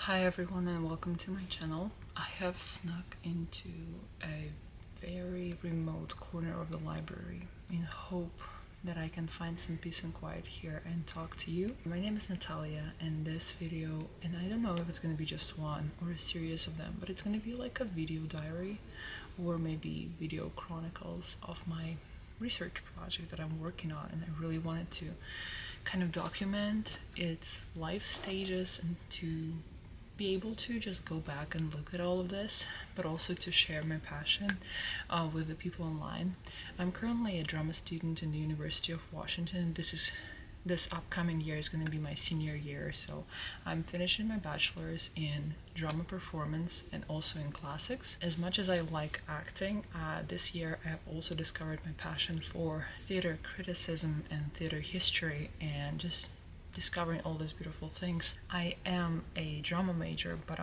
Hi everyone and welcome to my channel. I have snuck into a very remote corner of the library in hope that I can find some peace and quiet here and talk to you. My name is Natalia, and this video, and I don't know if it's going to be just one or a series of them, but it's going to be like a video diary or maybe video chronicles of my research project that I'm working on, and I really wanted to kind of document its life stages and to be able to just go back and look at all of this, but also to share my passion with the people online. I'm currently a drama student in the University of Washington. This upcoming year is going to be my senior year, so I'm finishing my bachelor's in drama performance and also in classics. As much as I like acting, this year I have also discovered my passion for theater criticism and theater history and just discovering all these beautiful things. I am a drama major, but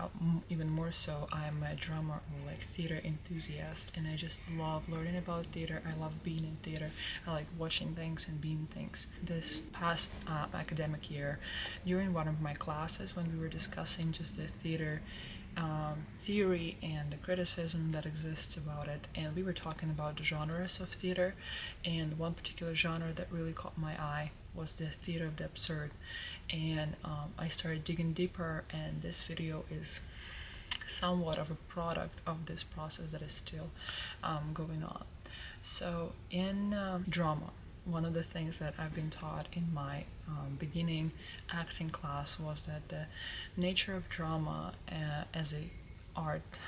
even more so, I am a drama or like theater enthusiast, and I just love learning about theater. I love being in theater. I like watching things and being things. This past academic year, during one of my classes, when we were discussing just the theater theory and the criticism that exists about it, and we were talking about the genres of theater, and one particular genre that really caught my eye was the theater of the absurd. And I started digging deeper, and this video is somewhat of a product of this process that is still going on. So in drama, one of the things that I've been taught in my beginning acting class was that the nature of drama as a art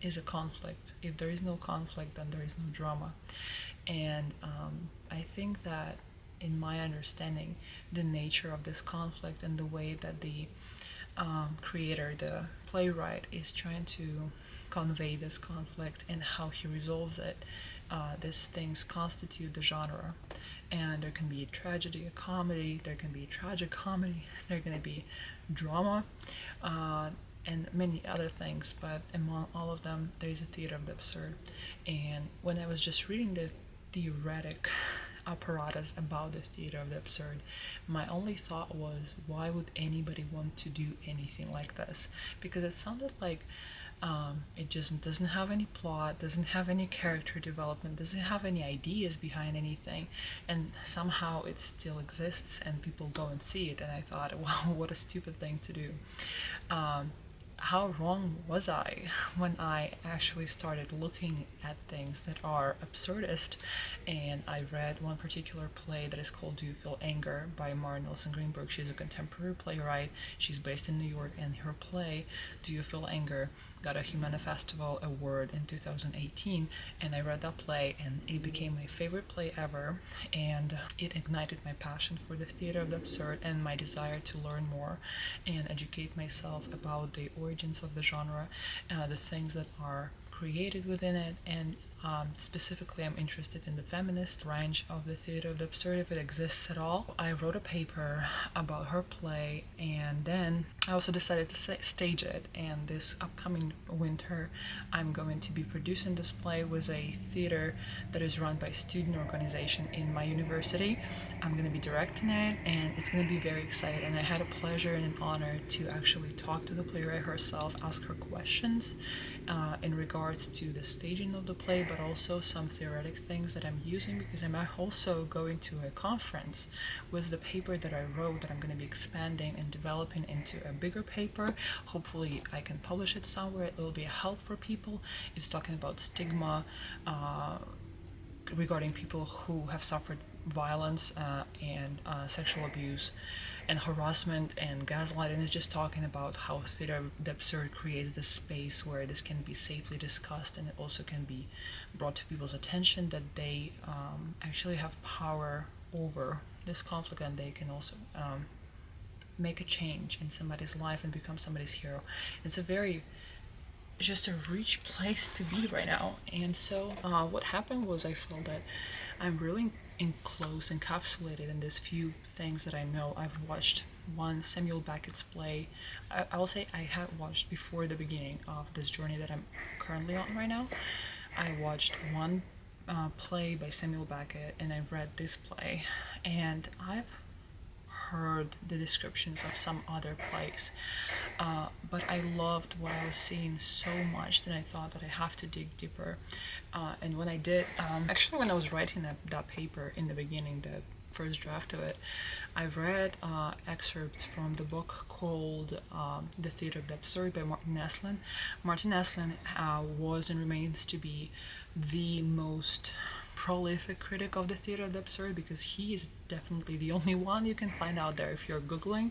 is a conflict. If there is no conflict, then there is no drama. And I think that in my understanding, the nature of this conflict and the way that the creator, the playwright, is trying to convey this conflict and how he resolves it, these things constitute the genre. And there can be a tragedy, a comedy, there can be a tragic comedy, there can be drama, and many other things, but among all of them, there is a theater of the absurd. And when I was just reading the theoretic apparatus about the theater of the absurd, my only thought was, why would anybody want to do anything like this? Because it sounded like it just doesn't have any plot, doesn't have any character development, doesn't have any ideas behind anything, and somehow it still exists and people go and see it. And I thought, wow, what a stupid thing to do. How wrong was I when I actually started looking at things that are absurdist? And I read one particular play that is called Do You Feel Anger by Mara Nelson Greenberg. She's a contemporary playwright. She's based in New York, and her play Do You Feel Anger got a Humana Festival award in 2018, and I read that play and it became my favorite play ever, and it ignited my passion for the theater of the absurd and my desire to learn more and educate myself about the origins of the genre, the things that are created within it, and specifically I'm interested in the feminist range of the theater of the absurd, if it exists at all. I wrote a paper about her play, and then I also decided to stage it, and this upcoming winter I'm going to be producing this play with a theater that is run by a student organization in my university. I'm going to be directing it, and it's going to be very exciting, and I had a pleasure and an honor to actually talk to the playwright herself, ask her questions in regards to the staging of the play, but also some theoretic things that I'm using, because I'm also going to a conference with the paper that I wrote that I'm going to be expanding and developing into a bigger paper. Hopefully I can publish it somewhere. It will be a help for people. It's talking about stigma regarding people who have suffered violence and sexual abuse and harassment and gaslighting. Is just talking about how theater of the absurd creates this space where this can be safely discussed, and it also can be brought to people's attention that they actually have power over this conflict, and they can also make a change in somebody's life and become somebody's hero. It's just a rich place to be right now. And so what happened was, I felt that I'm really encapsulated in these few things that I know. I've watched one Samuel Beckett's play. I will say I had watched before the beginning of this journey that I'm currently on right now. I watched one play by Samuel Beckett, and I read this play, and I've heard the descriptions of some other plays, but I loved what I was seeing so much that I thought that I have to dig deeper. And when I did, actually, when I was writing that paper in the beginning, the first draft of it, I read excerpts from the book called The Theatre of the Absurd by Martin Esslin. Martin Esslin was and remains to be the most prolific critic of the theatre of the absurd, because he is definitely the only one you can find out there. If you're googling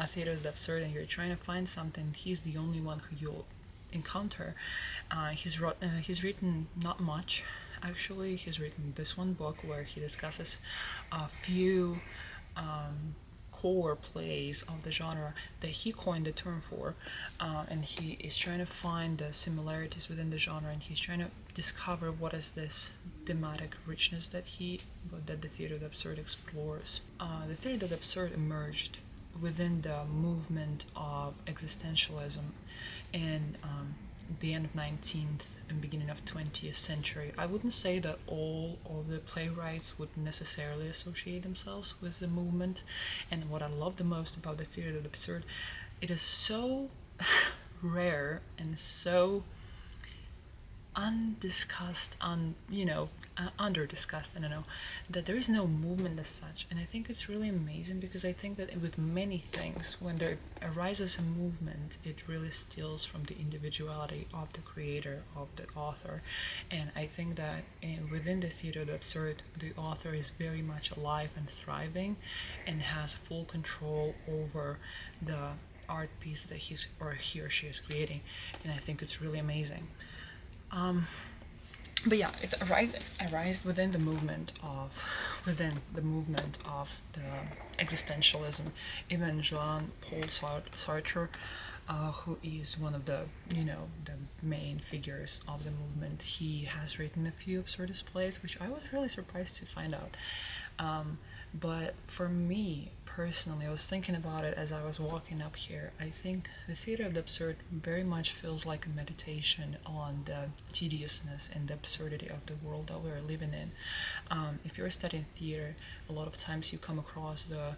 theatre of the absurd and you're trying to find something, he's the only one who you'll encounter. He's written not much, actually. He's written this one book where he discusses a few core plays of the genre that he coined the term for, and he is trying to find the similarities within the genre, and he's trying to discover what is this thematic richness that the theatre of the absurd explores. The theatre of the absurd emerged within the movement of existentialism in the end of 19th and beginning of 20th century. I wouldn't say that all of the playwrights would necessarily associate themselves with the movement, and what I love the most about the theatre of the absurd, it is so rare and so undiscussed, under-discussed, I don't know, that there is no movement as such. And I think it's really amazing, because I think that with many things, when there arises a movement, it really steals from the individuality of the creator, of the author. And I think that within the theatre of the absurd, the author is very much alive and thriving and has full control over the art piece that he or she is creating. And I think it's really amazing. But yeah, it arises within the movement of the existentialism. Even Jean-Paul Sartre, who is one of the main figures of the movement, he has written a few absurdist plays, which I was really surprised to find out. But for me personally, I was thinking about it as I was walking up here. I think the theatre of the absurd very much feels like a meditation on the tediousness and the absurdity of the world that we're living in. If you're studying theatre, a lot of times you come across the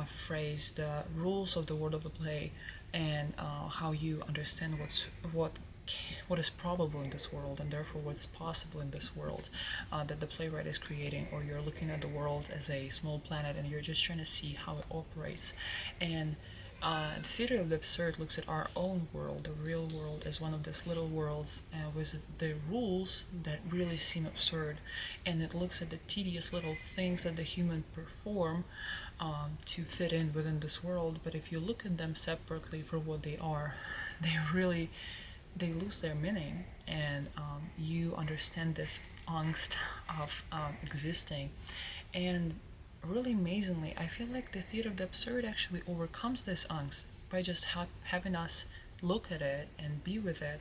phrase, the rules of the world of the play, and how you understand what is probable in this world, and therefore what's possible in this world that the playwright is creating, or you're looking at the world as a small planet and you're just trying to see how it operates. And the theatre of the absurd looks at our own world, the real world, as one of these little worlds with the rules that really seem absurd, and it looks at the tedious little things that the human perform to fit in within this world. But if you look at them separately for what they are, they lose their meaning, and you understand this angst of existing. And really amazingly, I feel like the theatre of the absurd actually overcomes this angst by just having us look at it and be with it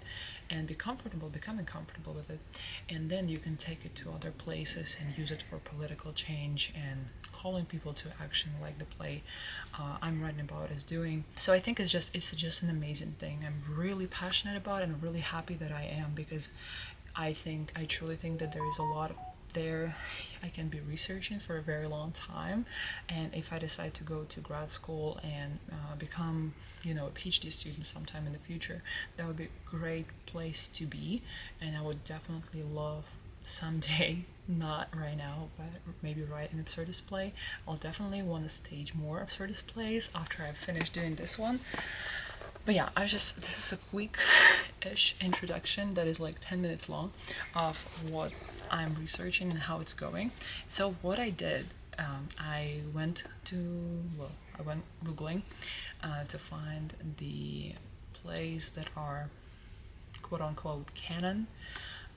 and becoming comfortable with it, and then you can take it to other places and use it for political change and calling people to action, like the play I'm writing about is doing. So I think it's just an amazing thing. I'm really passionate about it, and I'm really happy that I am, because I truly think that there is a lot there I can be researching for a very long time. And if I decide to go to grad school and become a PhD student sometime in the future, that would be a great place to be. And I would definitely love someday, not right now, but maybe write an absurdist play. I'll definitely want to stage more absurdist plays after I've finished doing this one. But yeah, this is a quick-ish introduction that is like 10 minutes long of what I'm researching and how it's going. So what I did, I went Googling to find the plays that are quote-unquote canon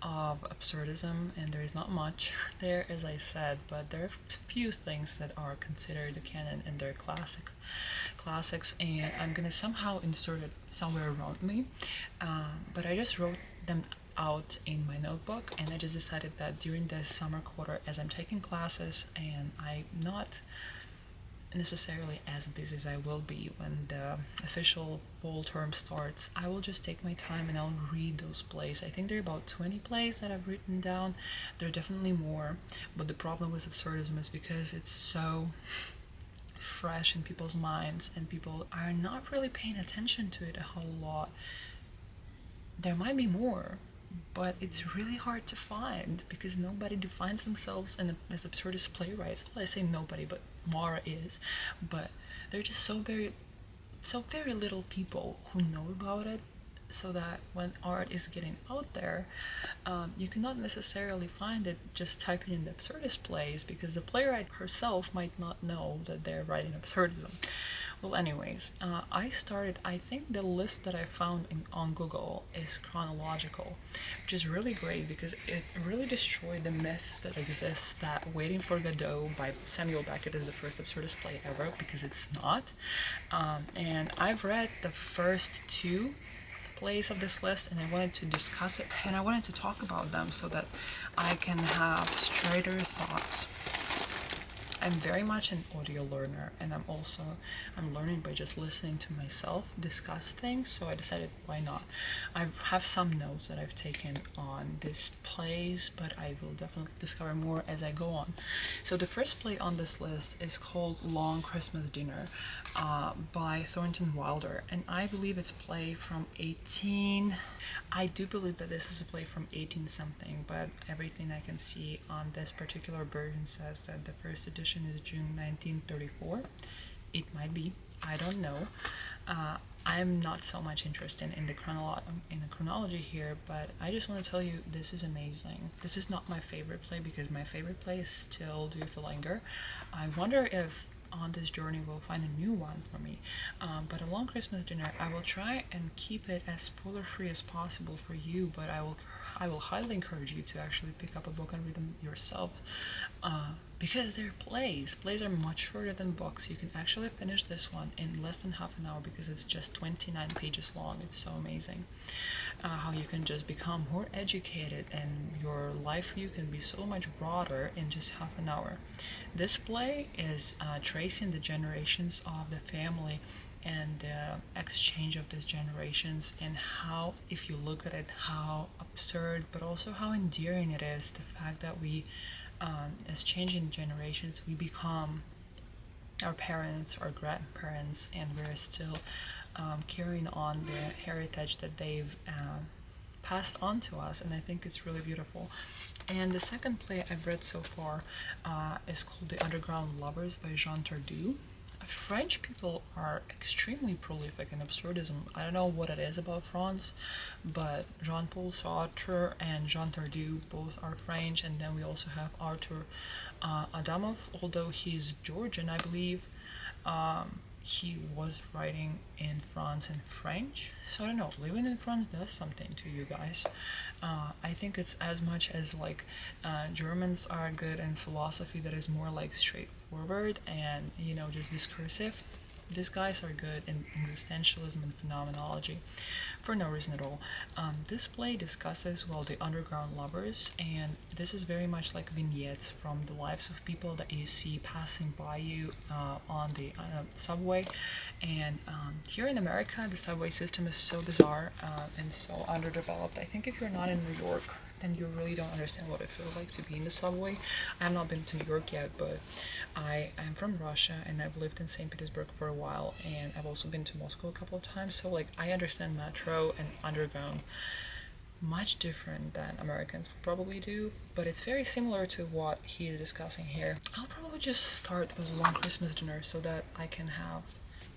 of absurdism, and there is not much there, as I said, but there are a few things that are considered the canon, and they're classics, and I'm gonna somehow insert it somewhere around me, but I just wrote them out in my notebook, and I just decided that during this summer quarter, as I'm taking classes and I'm not necessarily as busy as I will be when the official fall term starts, I will just take my time and I'll read those plays. I think there are about 20 plays that I've written down. There are definitely more, but the problem with absurdism is because it's so fresh in people's minds and people are not really paying attention to it a whole lot. There might be more, but it's really hard to find because nobody defines themselves as absurdist playwrights. Well, I say nobody, but Mara is. But there are just so very little people who know about it, so that when art is getting out there, you cannot necessarily find it just typing in the absurdist plays, because the playwright herself might not know that they're writing absurdism. Well, anyways, I think the list that I found on Google is chronological, which is really great because it really destroyed the myth that exists that Waiting for Godot by Samuel Beckett is the first absurdist play ever, because it's not. And I've read the first two plays of this list, and I wanted to discuss it, and I wanted to talk about them so that I can have straighter thoughts. I'm very much an audio learner, and I'm learning by just listening to myself discuss things, so I decided why not. I have some notes that I've taken on these plays, but I will definitely discover more as I go on. So the first play on this list is called Long Christmas Dinner by Thornton Wilder, and I believe it's play from 18... I do believe that this is a play from 18 something, but everything I can see on this particular version says that the first edition is June 1934. It might be, I don't know. I'm not so much interested in the chronology here, but I just want to tell you this is amazing. This is not my favorite play because my favorite play is still Do You Feel Anger. I wonder if on this journey we'll find a new one for me, but A Long Christmas Dinner, I will try and keep it as spoiler free as possible for you, but I will highly encourage you to actually pick up a book and read them yourself, because they're plays are much shorter than books. You can actually finish this one in less than half an hour because it's just 29 pages long. It's so amazing how you can just become more educated and your life view can be so much broader in just half an hour. This play is tracing the generations of the family and the exchange of these generations, and how, if you look at it, how absurd but also how endearing it is, the fact that we, as changing generations, we become our parents, our grandparents, and we're still carrying on the heritage that they've passed on to us, and I think it's really beautiful. And the second play I've read so far is called The Underground Lovers by Jean Tardieu. French people are extremely prolific in absurdism. I don't know what it is about France, but Jean-Paul Sartre and Jean Tardieu both are French, and then we also have Arthur Adamov, although he's Georgian, I believe. He was writing in France in French, so I don't know, living in France does something to you guys. I think it's as much as like Germans are good in philosophy that is more like straightforward and just discursive. These guys are good in existentialism and phenomenology for no reason at all. This play discusses, the underground lovers, and this is very much like vignettes from the lives of people that you see passing by you on the subway. And here in America, the subway system is so bizarre and so underdeveloped. I think if you're not in New York, then you really don't understand what it feels like to be in the subway. I have not been to New York yet, but I am from Russia and I've lived in St. Petersburg for a while, and I've also been to Moscow a couple of times, so I understand metro and underground much different than Americans would probably do, but it's very similar to what he is discussing here. I'll probably just start with A Long Christmas Dinner so that I can have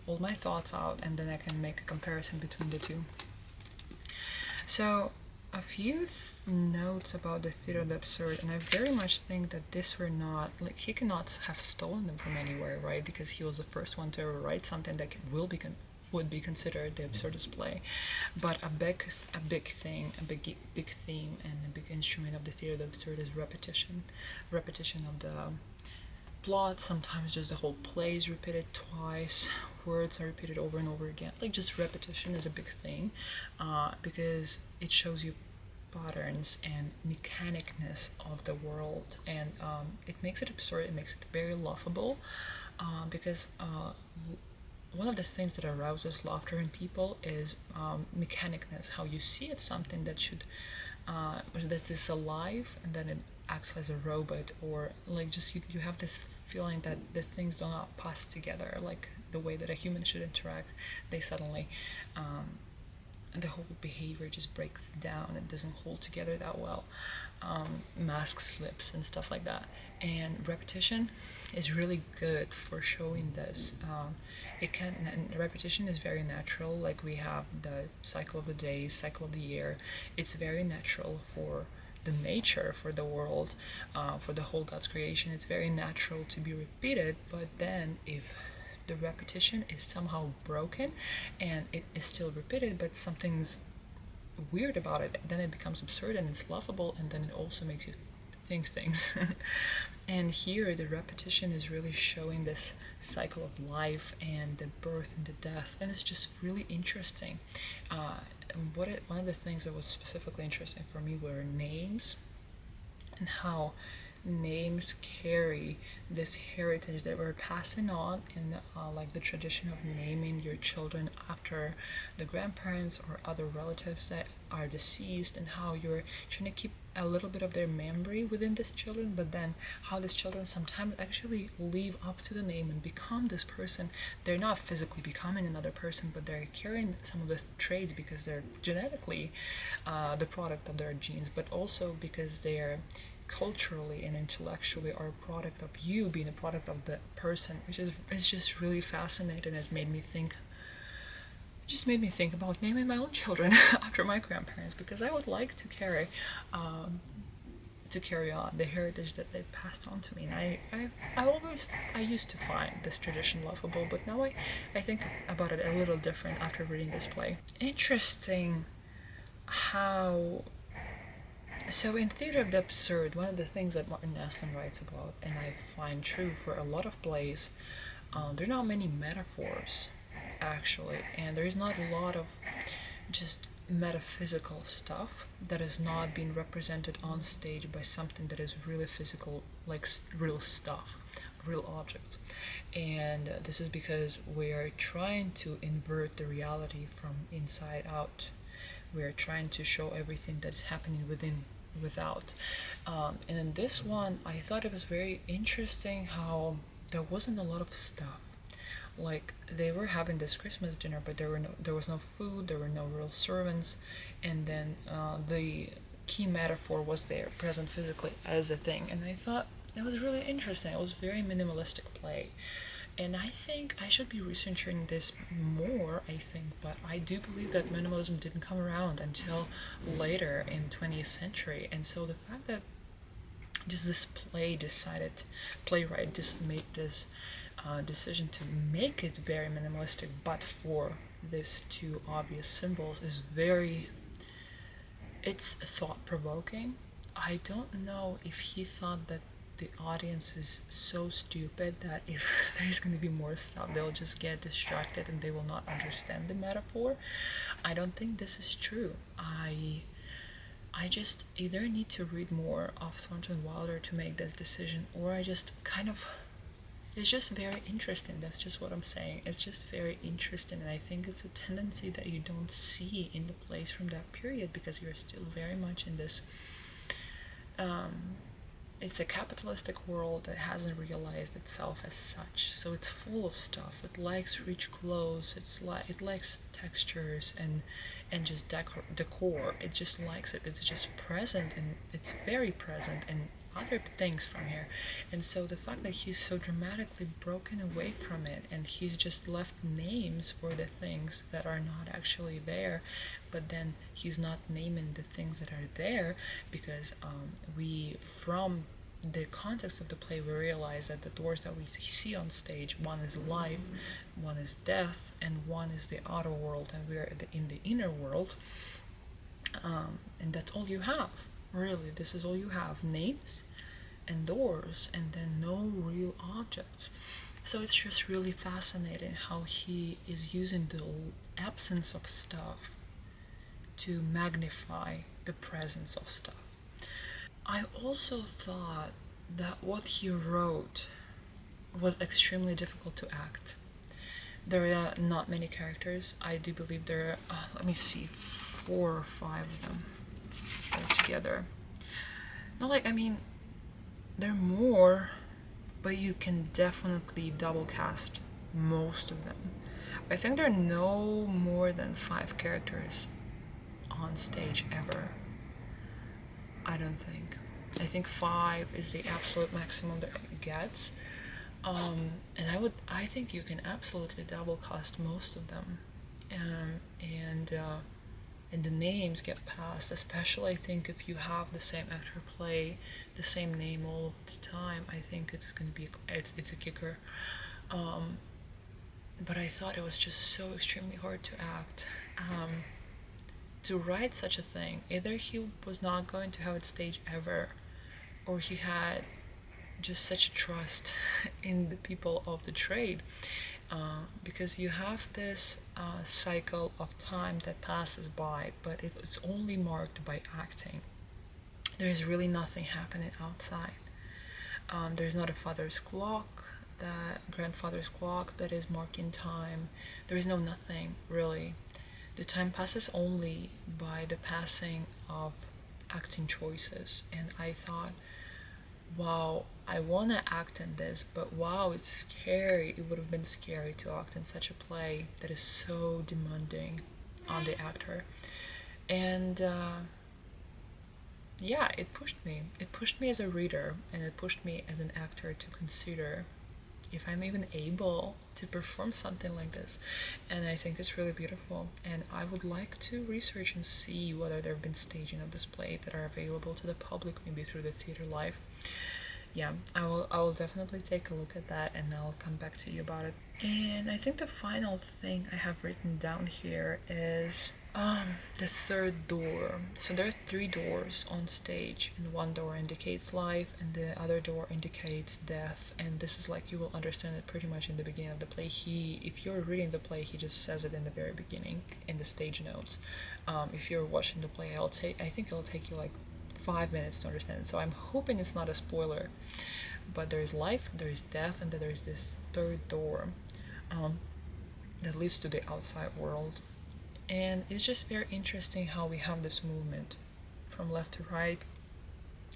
all my thoughts out and then I can make a comparison between the two. So a few notes about the theater of the absurd, and I very much think that these were not, he cannot have stolen them from anywhere, right? Because he was the first one to ever write something that would be considered the absurdist play. But a big theme, and a big instrument of the theater of the absurd is repetition of the plot. Sometimes just the whole play is repeated twice, words are repeated over and over again. Just repetition is a big thing because it shows you patterns and mechanicness of the world, and it makes it absurd. It makes it very laughable because one of the things that arouses laughter in people is mechanicness, how you see it something that should that is alive and then it acts as a robot, or just you have this feeling that the things do not pass together like the way that a human should interact. They suddenly, the whole behavior just breaks down and doesn't hold together that well. Mask slips and stuff like that. And repetition is really good for showing this. And repetition is very natural. Like we have the cycle of the day, cycle of the year. It's very natural for the nature, for the world, for the whole God's creation. It's very natural to be repeated. But then if the repetition is somehow broken and it is still repeated, but something's weird about it, then it becomes absurd and it's laughable, and then it also makes you think things. And here the repetition is really showing this cycle of life and the birth and the death, and it's just really interesting. One of the things that was specifically interesting for me were names, and how names carry this heritage that we're passing on in like the tradition of naming your children after the grandparents or other relatives that are deceased, and how you're trying to keep a little bit of their memory within these children, but then how these children sometimes actually live up to the name and become this person. They're not physically becoming another person, but they're carrying some of the traits because they're genetically the product of their genes, but also because they're culturally and intellectually are a product of you being a product of the person, which is, it's just really fascinating. It made me think about naming my own children after my grandparents, because I would like to carry on the heritage that they passed on to me. And I used to find this tradition laughable, but now I think about it a little different after reading this play. Interesting how. So in Theater of the Absurd, one of the things that Martin Aslin writes about, and I find true for a lot of plays, there are not many metaphors, actually, and there is not a lot of just metaphysical stuff that is not being represented on stage by something that is really physical, like real stuff, real objects. And this is because we are trying to invert the reality from inside out. We're trying to show everything that's happening without. And in this one, I thought it was very interesting how there wasn't a lot of stuff. Like they were having this Christmas dinner, but there was no food, there were no real servants, and then the key metaphor was there, present physically as a thing. And I thought it was really interesting. It was a very minimalistic play. And I think I should be researching this more, but I do believe that minimalism didn't come around until later in 20th century. And so the fact that just this playwright just made this decision to make it very minimalistic, but for these two obvious symbols is it's thought-provoking. I don't know if he thought that the audience is so stupid that if there's going to be more stuff, they'll just get distracted and they will not understand the metaphor. I don't think this is true. I just either need to read more of Thornton Wilder to make this decision, or I just it's just very interesting. That's just what I'm saying. It's just very interesting, and I think it's a tendency that you don't see in the plays from that period, because you're still very much in this it's a capitalistic world that hasn't realized itself as such. So it's full of stuff. It likes rich clothes. It likes textures and just decor. It just likes it. It's just present, and it's very present, and other things from here. And so the fact that he's so dramatically broken away from it, and he's just left names for the things that are not actually there, but then he's not naming the things that are there, because from the context of the play, we realize that the doors that we see on stage, one is life, one is death, and one is the outer world, and we're in the inner world, and that's all you have. Really, this is all you have: names and doors, and then no real objects. So it's just really fascinating how he is using the absence of stuff to magnify the presence of stuff. I also thought that what he wrote was extremely difficult to act. There are not many characters. I do believe there are, let me see, 4 or 5 of them together. Not like, I mean, there are more, but you can definitely double cast most of them. I think there are no more than 5 characters on stage ever. I don't think. I think 5 is the absolute maximum that it gets. And I think you can absolutely double cast most of them. And the names get passed, especially I think if you have the same actor play the same name all of the time. I think it's gonna be it's a kicker. But I thought it was just so extremely hard to act. To write such a thing, either he was not going to have it staged ever, or he had just such a trust in the people of the trade, because you have this cycle of time that passes by, but it's only marked by acting. There is really nothing happening outside. There's not a father's clock, that grandfather's clock that is marking time. There is no nothing really. The time passes only by the passing of acting choices. And I thought, wow, I want to act in this, but wow, it's scary. It would have been scary to act in such a play that is so demanding on the actor. And yeah, it pushed me. It pushed me as a reader, and it pushed me as an actor to consider if I'm even able to perform something like this. And I think it's really beautiful, and I would like to research and see whether there have been staging of this play that are available to the public, maybe through the theater live. Yeah, I will definitely take a look at that, and I'll come back to you about it. And I think the final thing I have written down here is the third door. So there are 3 doors on stage, and one door indicates life and the other door indicates death. And this is like, you will understand it pretty much in the beginning of the play. If you're reading the play, he just says it in the very beginning in the stage notes. If you're watching the play, I think it'll take you like 5 minutes to understand it. So I'm hoping it's not a spoiler. But there is life, there is death, and then there is this third door that leads to the outside world. And it's just very interesting how we have this movement from left to right,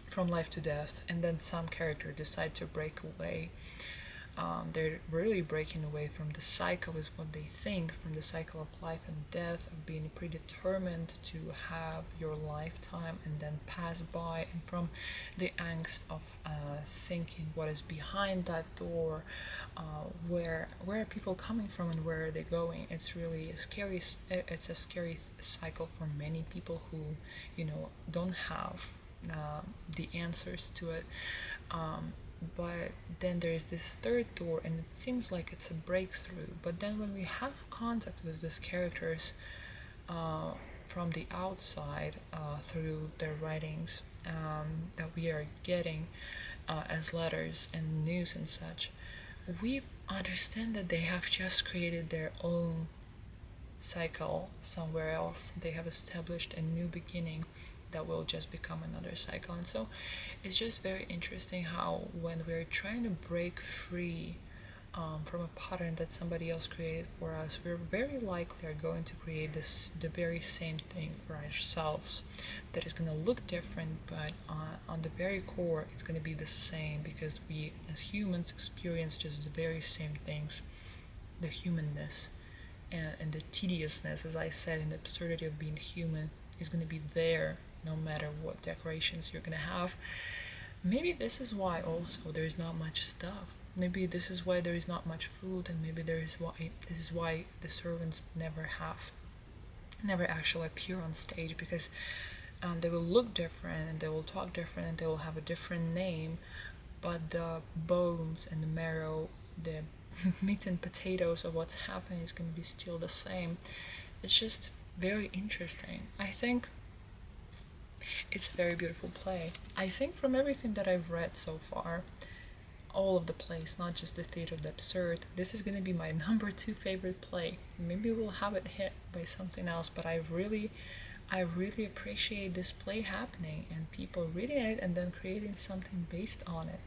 from life to death, and then some character decide to break away. They're really breaking away from the cycle, is what they think, from the cycle of life and death, of being predetermined to have your lifetime and then pass by, and from the angst of thinking what is behind that door, where are people coming from and where are they going. It's really a scary. It's a scary cycle for many people who, don't have the answers to it. But then there is this third door, and it seems like it's a breakthrough. But then when we have contact with these characters from the outside, through their writings that we are getting as letters and news and such, we understand that they have just created their own cycle somewhere else. They have established a new beginning that will just become another cycle. And so it's just very interesting how, when we're trying to break free from a pattern that somebody else created for us, we're very likely are going to create the very same thing for ourselves, that is going to look different, but on the very core it's going to be the same, because we as humans experience just the very same things. The humanness and the tediousness, as I said, and the absurdity of being human is going to be there no matter what decorations you're going to have. Maybe this is why also there is not much stuff. Maybe this is why there is not much food, and maybe this is why the servants never actually appear on stage, because they will look different and they will talk different and they will have a different name, but the bones and the marrow, the meat and potatoes of what's happening is going to be still the same. It's just very interesting. I think it's a very beautiful play. I think from everything that I've read so far, all of the plays, not just the Theatre of the Absurd, this is going to be my number 2 favorite play. Maybe we'll have it hit by something else, but I really appreciate this play happening and people reading it and then creating something based on it.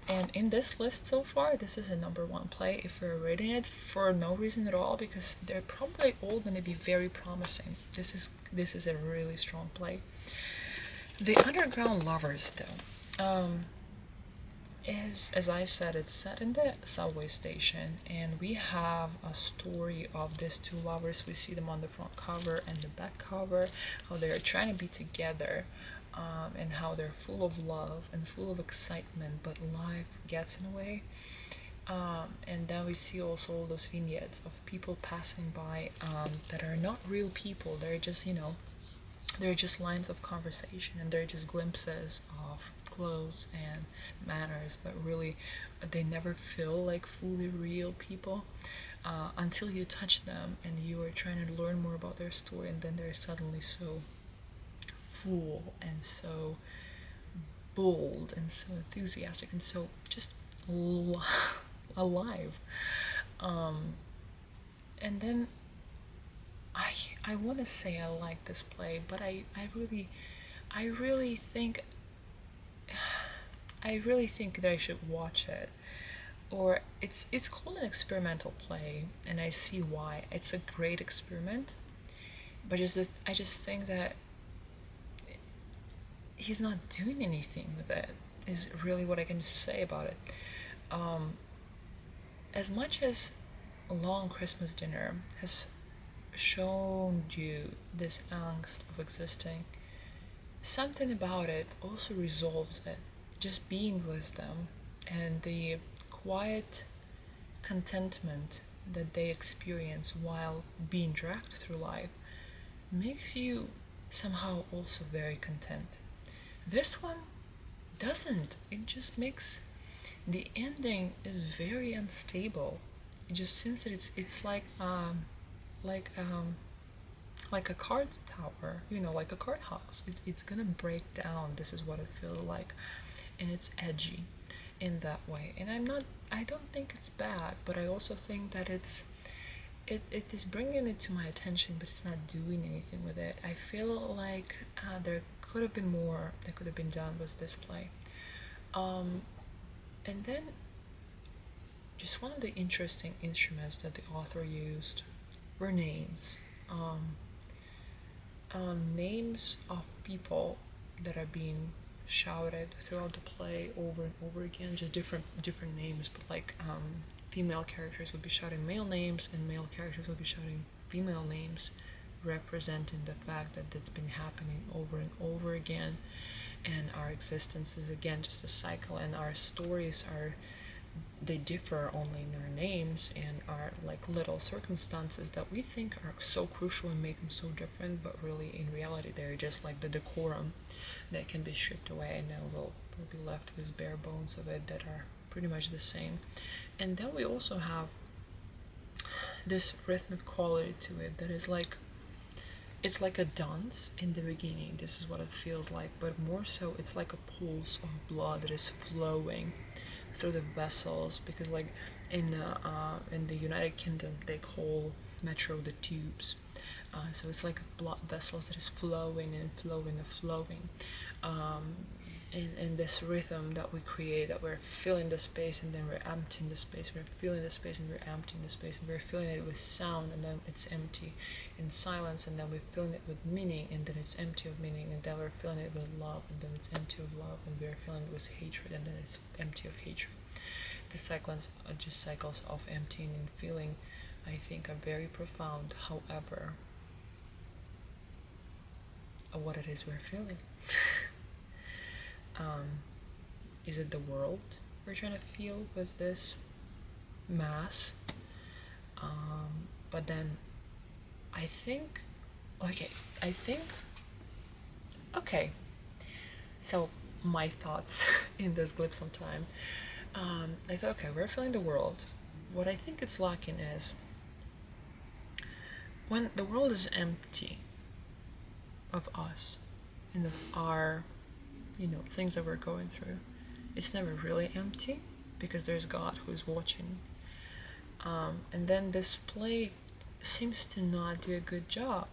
And in this list so far, this is a number 1 play if we're rating it for no reason at all, because they're probably all going to be very promising. This is a really strong play. The Underground Lovers, though, is, as I said, it's set in the subway station, and we have a story of these two lovers. We see them on the front cover and the back cover, how they're trying to be together, and how they're full of love and full of excitement, but life gets in the way. And then we see also all those vignettes of people passing by, that are not real people. They're just, they're just lines of conversation, and they're just glimpses of clothes and manners, but really they never feel like fully real people, until you touch them and you are trying to learn more about their story, and then they're suddenly so full and so bold and so enthusiastic and so just alive. And then I want to say I like this play, but I really think that I should watch it. Or it's called an experimental play, and I see why. It's a great experiment, but I just think that he's not doing anything with it, is really what I can say about it. As much as A Long Christmas Dinner has shown you this angst of existing, something about it also resolves it. Just being with them and the quiet contentment that they experience while being dragged through life makes you somehow also very content. This one doesn't. It just makes the ending is very unstable. It just seems that it's like like a card tower, like a card house. It's gonna break down. This is what it feels like, and it's edgy in that way. And I don't think it's bad, but I also think that it is bringing it to my attention, but it's not doing anything with it. I feel like there could have been more that could have been done with this play. And then just one of the interesting instruments that the author used were names. Names of people that are being shouted throughout the play over and over again, just different names, but like female characters would be shouting male names, and male characters would be shouting female names, representing the fact that it's been happening over and over again, and our existence is again just a cycle, and our stories they differ only in their names and our like little circumstances that we think are so crucial and make them so different, but really in reality they're just like the decorum that can be stripped away, and then we'll be left with bare bones of it that are pretty much the same. And then we also have this rhythmic quality to it that is like, it's like a dance in the beginning. This is what it feels like, but more so it's like a pulse of blood that is flowing through the vessels, because like in the United Kingdom they call metro the tubes, so it's like blood vessels that is flowing and flowing and flowing, in this rhythm that we create, that we're filling the space and then we're emptying the space, we're filling the space and we're emptying the space, and we're filling it with sound and then it's empty in silence, and then we're filling it with meaning and then it's empty of meaning, and then we're filling it with love and then it's empty of love, and we're filling it with hatred and then it's empty of hatred. The cycles are just cycles of emptying and feeling, I think, are very profound. However, what it is we're feeling. Is it the world we're trying to feel with this mass? But then I think, okay, so my thoughts in this glimpse of time, I thought, okay, we're feeling the world. What I think it's lacking is when the world is empty of us and of our things that we're going through, it's never really empty because there's God who's watching. And then this play seems to not do a good job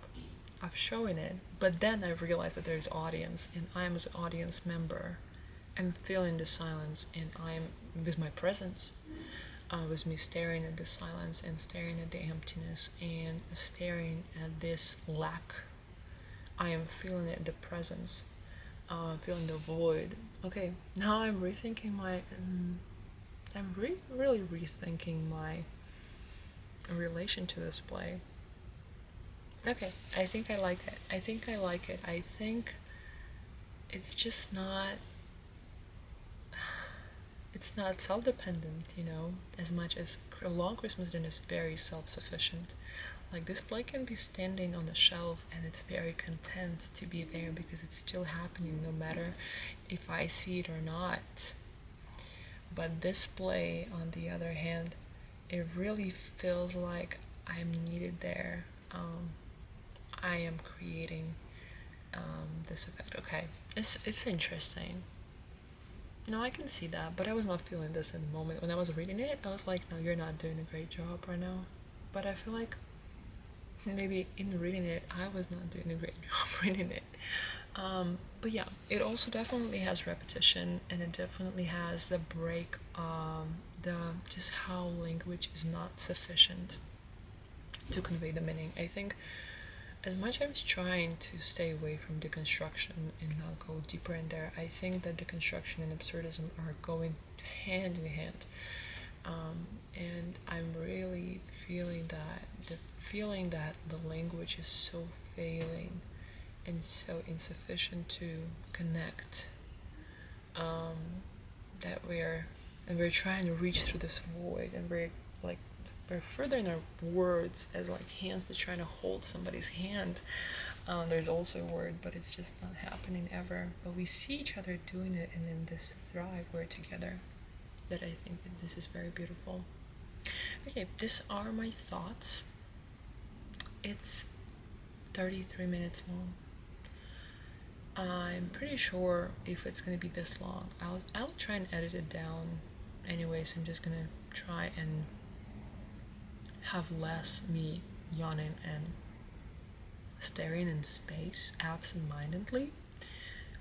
of showing it, but then I realized that there's audience, and I'm as an audience member. I'm feeling the silence, and I'm with my presence, with me staring at the silence and staring at the emptiness and staring at this lack. I am feeling it, the presence, Feeling the void. Okay, now I'm rethinking my. Really rethinking my relation to this play. Okay, I think I like it. I think I like it. I think it's just not. It's not self-dependent, you know, as much as A Long Christmas Dinner is very self-sufficient. Like, this play can be standing on the shelf and it's very content to be there because it's still happening no matter if I see it or not. But this play, on the other hand, it really feels like I'm needed there. I am creating this effect. Okay, it's interesting. No, I can see that, but I was not feeling this in the moment. When I was reading it, I was like, no, you're not doing a great job right now. But I feel like maybe in reading it, I was not doing a great job reading it. But yeah, it also definitely has repetition, and it definitely has the break, the just how language is not sufficient to convey the meaning. I think as much as I was trying to stay away from deconstruction and not go deeper in there, I think that deconstruction and absurdism are going hand in hand. And I'm really feeling that the language is so failing and so insufficient to connect, that we're trying to reach through this void, and we're furthering our words as like hands that's trying to hold somebody's hand. There's also a word, but it's just not happening ever. But we see each other doing it, and in this thrive we're together. That I think that this is very beautiful. Okay, these are my thoughts. It's 33 minutes long. I'm pretty sure if it's gonna be this long, I'll try and edit it down. Anyways, I'm just gonna try and have less me yawning and staring in space absent-mindedly,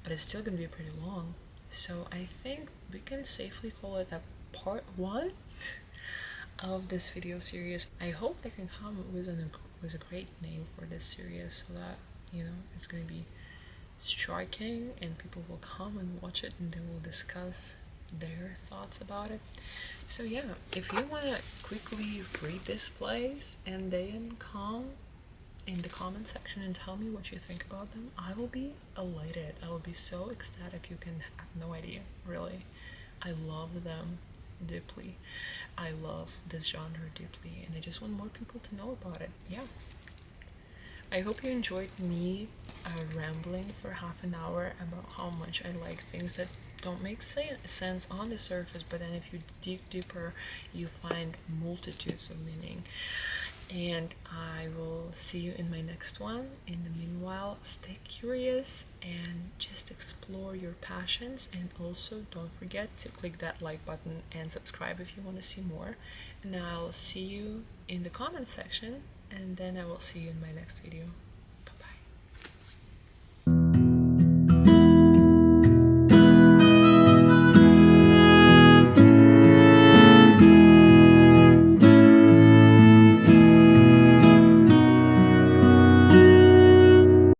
but it's still gonna be pretty long. So I think we can safely call it a part 1 of this video series. I hope I can come with a great name for this series, so that, you know, it's gonna be striking and people will come and watch it and they will discuss their thoughts about it. So yeah, if you want to quickly read this plays and then come in the comment section and tell me what you think about them, I will be elated. I will be so ecstatic, you can have no idea, really. I love them deeply. I love this genre deeply, and I just want more people to know about it. Yeah. I hope you enjoyed me rambling for half an hour about how much I like things that don't make sense on the surface, but then if you dig deeper, you find multitudes of meaning. And I will see you in my next one. In the meanwhile, stay curious and just explore your passions, and also don't forget to click that like button and subscribe if you want to see more. And I'll see you in the comment section, and then I will see you in my next video.